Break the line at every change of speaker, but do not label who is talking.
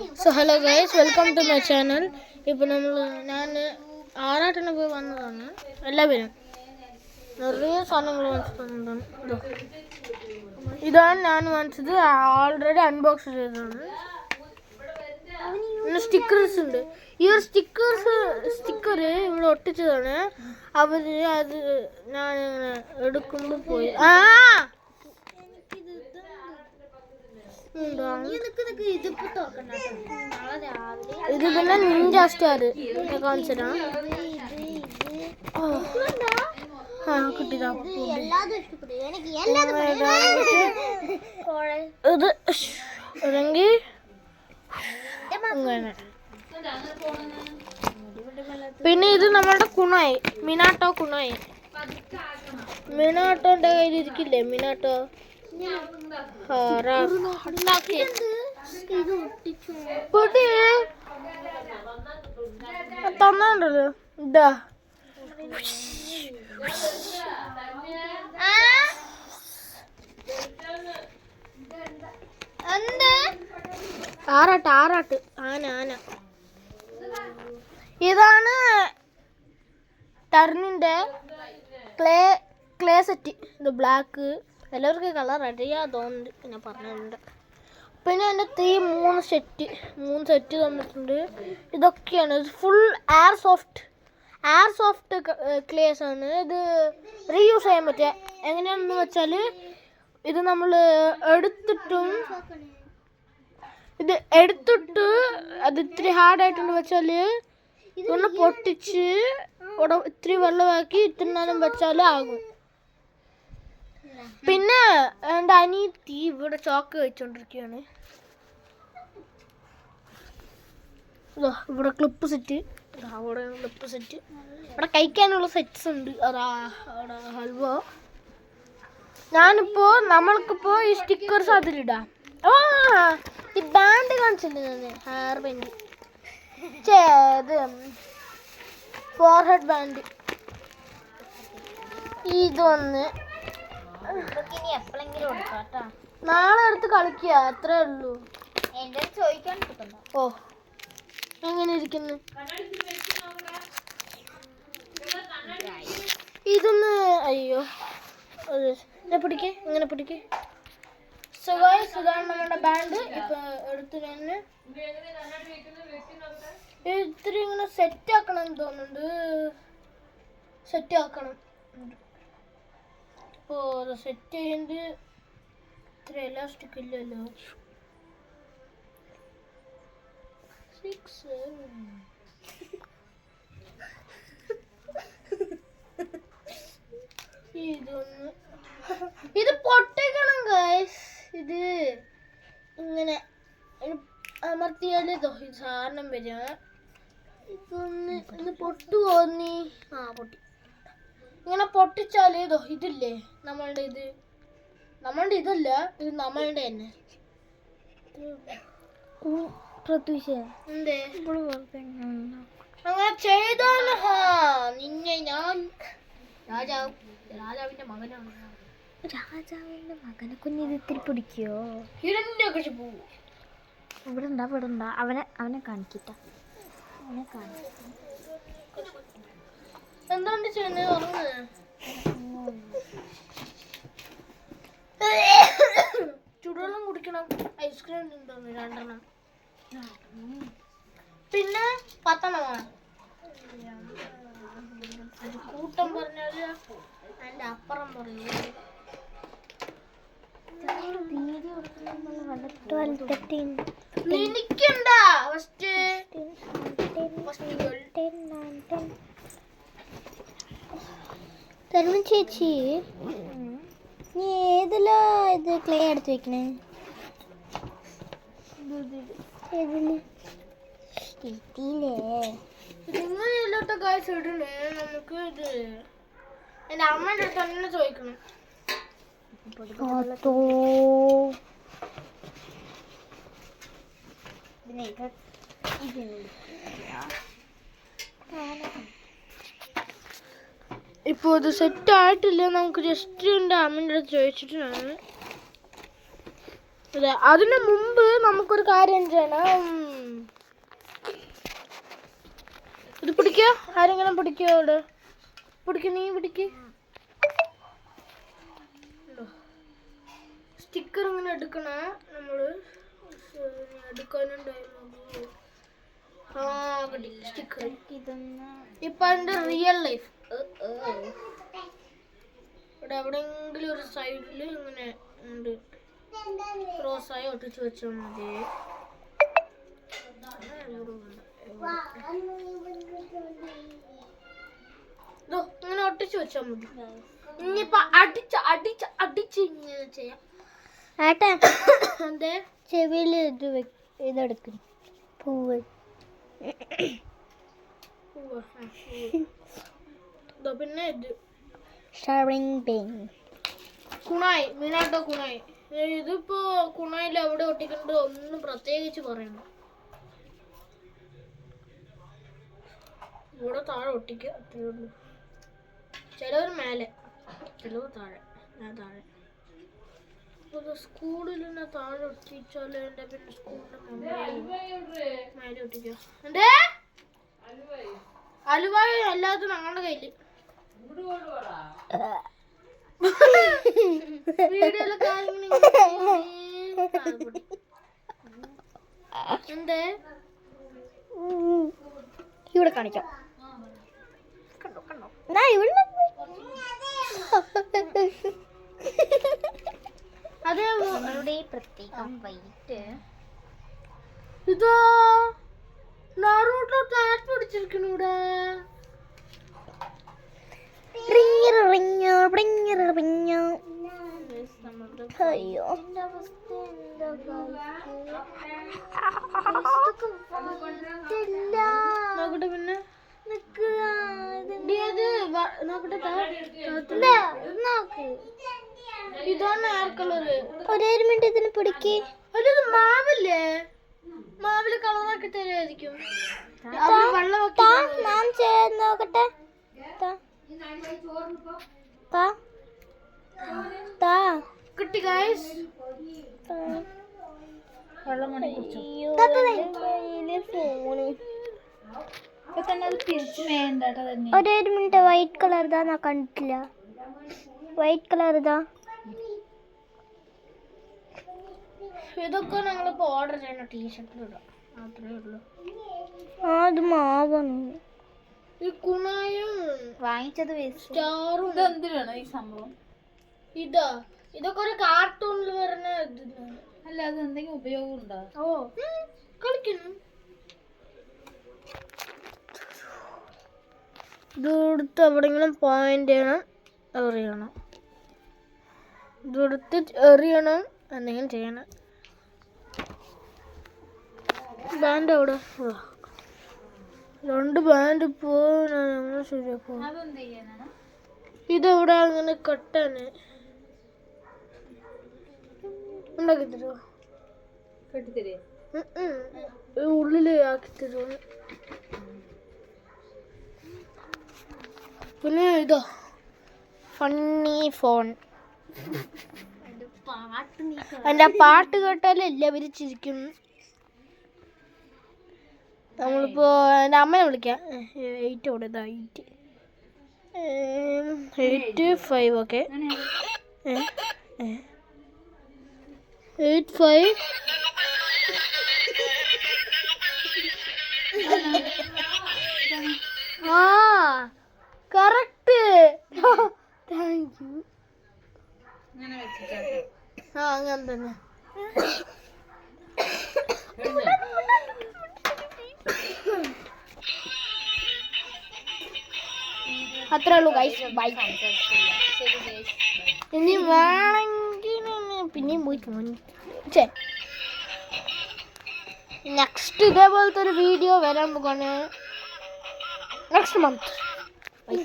So hello guys, welcome to my channel. ഇപ്പോൾ ഞാൻ ആറാട്ടിന് പോയി വന്നതാണ്. എല്ലാവരും നിറയെ സാധനങ്ങൾ വാങ്ങിച്ചിട്ടുണ്ട്. ഇതാണ് ഞാൻ വാങ്ങിച്ചത്. ഓൾറെഡി അൺബോക്സ് ചെയ്തതാണ്. പിന്നെ സ്റ്റിക്കേഴ്സ് ഉണ്ട്. ഈ ഒരു സ്റ്റിക്കർ ഇവിടെ ഒട്ടിച്ചതാണ്. അവർ അത് ഞാൻ എടുക്കുമ്പോൾ പോയി ഇത് പിന്നെ നിഞ്ച സ്റ്റാർ കാണിച്ചതാ. കിട്ടിയതാ ഇത് ഇറങ്ങി അങ്ങനെ. പിന്നെ ഇത് നമ്മളുടെ കുണായി, മിനാട്ടോ കുണായി. മിനാട്ടോന്റെ കയ്യിൽ ഇരിക്കില്ലേ, മിനാട്ടോ തന്നോ ഇതാ. ആറാട്ട് ആന. ഇതാണ് ടർണിന്റെ ക്ലേ സെറ്റ്. ഇത് ബ്ലാക്ക്, എല്ലാവർക്കും കളർ അറിയാ തോന്നുന്നുണ്ട്, പിന്നെ പറഞ്ഞിട്ടുണ്ട്. പിന്നെ എൻ്റെ മൂന്ന് സെറ്റ് തന്നിട്ടുണ്ട്. ഇതൊക്കെയാണ് ഫുൾ എയർ സോഫ്റ്റ് ക്ലേസ് ആണ്. ഇത് റീയൂസ് ചെയ്യാൻ പറ്റുക. എങ്ങനെയാണെന്ന് വെച്ചാൽ ഇത് നമ്മൾ എടുത്തിട്ട് അത് ഇത്തിരി ഹാർഡായിട്ടെന്ന് വെച്ചാൽ ഇതൊന്ന് പൊട്ടിച്ച് ഇത്തിരി വെള്ളമാക്കി ഇത്തിരി നേരം വെച്ചാൽ ആകും. പിന്നെ എൻ്റെ അനിയത്തി ഇവിടെ ചോക്ക് വെച്ചോണ്ടിരിക്കുകയാണ്. ഇവിടെ ക്ലിപ്പ് സെറ്റ്, ഇവിടെ കഴിക്കാനുള്ള സെറ്റ്സ് ഉണ്ട്. അതാ അവിടെ ഹൽവ. നമ്മൾക്കിപ്പോ ഈ സ്റ്റിക്കേഴ്സ് അതിലിടാം. ഈ ബാൻഡ് കാണിച്ചിട്ടുണ്ട് ഞാൻ, ഹെയർ ബാൻഡ്, ഇത് ഫോർഹെഡ് ബാൻഡ്. ഇതൊന്ന് നാളെ എടുത്ത് കളിക്കുക, അത്രേ ഉള്ളൂ. ഓ എങ്ങനെ ഇരിക്കുന്നു? ഇതൊന്ന് അയ്യോ പിടിക്കേ, ഇങ്ങനെ പിടിക്കേ. സോ ഗയ്സ്, ഇതാണ് നമ്മുടെ ബാൻഡ്. ഇപ്പൊ എടുത്ത് ഞാൻ ഇത്തിരി ഇങ്ങനെ സെറ്റ് ആക്കണം എന്ന് തോന്നുന്നുണ്ട്. സെറ്റ് ആക്കണം. അപ്പോൾ അത് സെറ്റ് ചെയ്യുന്നത് ഇത്ര എലാസ്റ്റിക് ഇല്ലല്ലോ. 6 ഇത് പൊട്ടിക്കണം ഗൈസ്. ഇത് ഇങ്ങനെ അമർത്തിയാലേ സാധനം വരിക. ഇതൊന്ന് പൊട്ടുവോ നീ? പൊട്ടി. ഇങ്ങനെ പൊട്ടിച്ചാല് ഇതില്ലേ നമ്മളുടെ ഇതല്ല, ഇത് നമ്മളുടെ തന്നെ. അങ്ങനെ ചെയ്താല് നിന്നെ ഞാൻ രാജാവിന്റെ മകനാണ്.
രാജാവിന്റെ മകനെ കുഞ്ഞിത് ഇത്തിരി പിടിക്കോ? ഇവിടെ ഉണ്ടാ അവനെ കാണിക്കട്ടെ.
എന്താണ്ട് ചെയ്യുന്നത്? ചൂടുവെള്ളം കുടിക്കണം. ഐസ്ക്രീം ഉണ്ടോന്ന് 2 പിന്നെ 10 കൂട്ടം പറഞ്ഞാല് അതിന്റെ അപ്പുറം പറഞ്ഞു. എനിക്കുണ്ടാ
ചേച്ചി, നീ ഏതിലാ ഇത് ക്ലേ എടുത്ത് വെക്കണേ?
നിങ്ങളില്ലാത്ത കാശ് ഇടണേ. നമുക്ക് ഇത് എൻ്റെ അമ്മയുടെ അടുത്ത് തന്നെ ചോദിക്കണം. ഇപ്പോൾ ഇത് സെറ്റ് ആയിട്ടില്ല. നമുക്ക് ജസ്റ്റ് എൻ്റെ അമ്മേൻ്റെ അടുത്ത് ചോദിച്ചിട്ടാണ്. അതിന് മുമ്പ് നമുക്കൊരു കാര്യം ചെയ്യണം. ഇത് പിടിക്കോ? ആരെങ്കിലും പിടിക്കോ? അവിടെ പിടിക്ക, നീ പിടിക്ക്. സ്റ്റിക്കർ ഇങ്ങനെ എടുക്കണ നമ്മള് എടുക്കാനുണ്ടായിരുന്നു. സ്റ്റിക്കർ ഇപ്പൊ അതിന്റെ റിയൽ ലൈഫ് ഇവിടെ എവിടെയെങ്കിലും ഒരു സൈഡിൽ ഇങ്ങനെ ഉണ്ട്, ക്രോസായി ഒട്ടിച്ച് വെച്ചാൽ മതി. ഇങ്ങനെ ഒട്ടിച്ച് വെച്ചാൽ മതി. ഇനിയിപ്പൊ അടിച്ച് ഇങ്ങനെ ചെയ്യാം. എന്തേ
ചെവിയിൽ ഇതെടുക്കും, പൂവ്.
പിന്നെ ഇത് കുണായി, മീനാട്ടോ കുണായി. ഇതിപ്പോ കുണായിൽ എവിടെ ഒട്ടിക്കണ്ടോ ഒന്നും പ്രത്യേകിച്ച് പറയണം. ഇവിടെ താഴെ ഒട്ടിക്കുക, അത്രേ ഉള്ളൂ. ചിലവർ മേലെ, ചിലവർ താഴെ. ഞാൻ താഴെ. സ്കൂളിൽ തന്നെ താഴെ ഒട്ടിച്ചാൽ എൻ്റെ പിന്നെ സ്കൂളിൻ്റെ മേലെ ഒട്ടിക്കുക. എന്തേ അലുവായി എല്ലാത്തും ഞങ്ങളുടെ കയ്യില് വീഡിയോയിലൊക്കെ എന്തേ
ഇവിടെ കാണിക്കാം.
കണ്ടോ കണ്ടോ
അതേ പ്രത്യേകം വൈറ്റ്.
ഇതാ നാറൂട്ടോ ഫ്ലാറ്റ് പിടിച്ചിരിക്കണു ഇവിടെ.
അയ്യോ
നോക്കട്ടെ പിന്നെ നോക്കട്ടെ. ഇതാണ് എയർ കളറ്.
ഒരേ മിനിറ്റ് ഇതിന് പിടിക്ക്.
ഇത് മാവില്ലേ, മാവില് കളറാക്കി തരുമായിരിക്കും.
ഞാൻ ചെയ്യാൻ നോക്കട്ടെ.
കിട്ടി ഗൈസ്.
ഒരേ മിനിറ്റ് വൈറ്റ് കളർ ഇതാ, ഞാൻ കണ്ടിട്ടില്ല. വൈറ്റ് കളർ ഇതാ.
ഇതൊക്കെ ഞങ്ങളിപ്പോ ഓർഡർ ചെയ്യണ ടീഷർട്ടിലിടാം, മാത്രമേ ഉള്ളൂ.
അത് മാവാണ്.
ഈ കുണായും
വാങ്ങിച്ചത്
സ്റ്റാറും
എന്തിനാണ് ഈ സംഭവം?
ഇതാ, ഇതൊക്കെ ഒരു കാർട്ടൂണിൽ വരുന്ന
അല്ല, അത് എന്തെങ്കിലും ഉപയോഗം ഉണ്ടോ?
ഓ കളിക്കുന്നു. ഇതെടുത്ത് എവിടെയെങ്കിലും പോയിന്റ് ചെയ്യണം, എറിയണം. ഇതെടുത്ത് എറിയണം, എന്തെങ്കിലും ചെയ്യണം. ബാൻഡ് അവിടെ 2 ബാൻഡ് ഇപ്പോ ഞങ്ങൾ ശരിയാക്കും. ഇതെവിടെ അങ്ങനെ കട്ടാണ് ഉണ്ടാക്കി തരുമോ?
കെട്ടിത്തരേ?
ഉള്ളില് ആക്കി തരുമോ? പിന്നെ ഇതോ ഫണ്ണി ഫോൺ. എൻ്റെ പാട്ട് കേട്ടാലും എല്ലാവരും ചിരിക്കും. നമ്മളിപ്പോ എൻ്റെ അമ്മനെ വിളിക്കാം. 8 അവിടെ 885 ഓക്കെ. 85 കറക്റ്റ്. Thank you. അങ്ങനെ തന്നെ. അത്രേ ഉള്ളൂ ഗൈസ്. ബൈ. ഇനി വേണമെങ്കിൽ പിന്നെയും പോയി ചേ. നെക്സ്റ്റ് ഇതേപോലത്തെ ഒരു വീഡിയോ വരാൻ പോകാണ് നെക്സ്റ്റ് മന്ത്. ബൈ.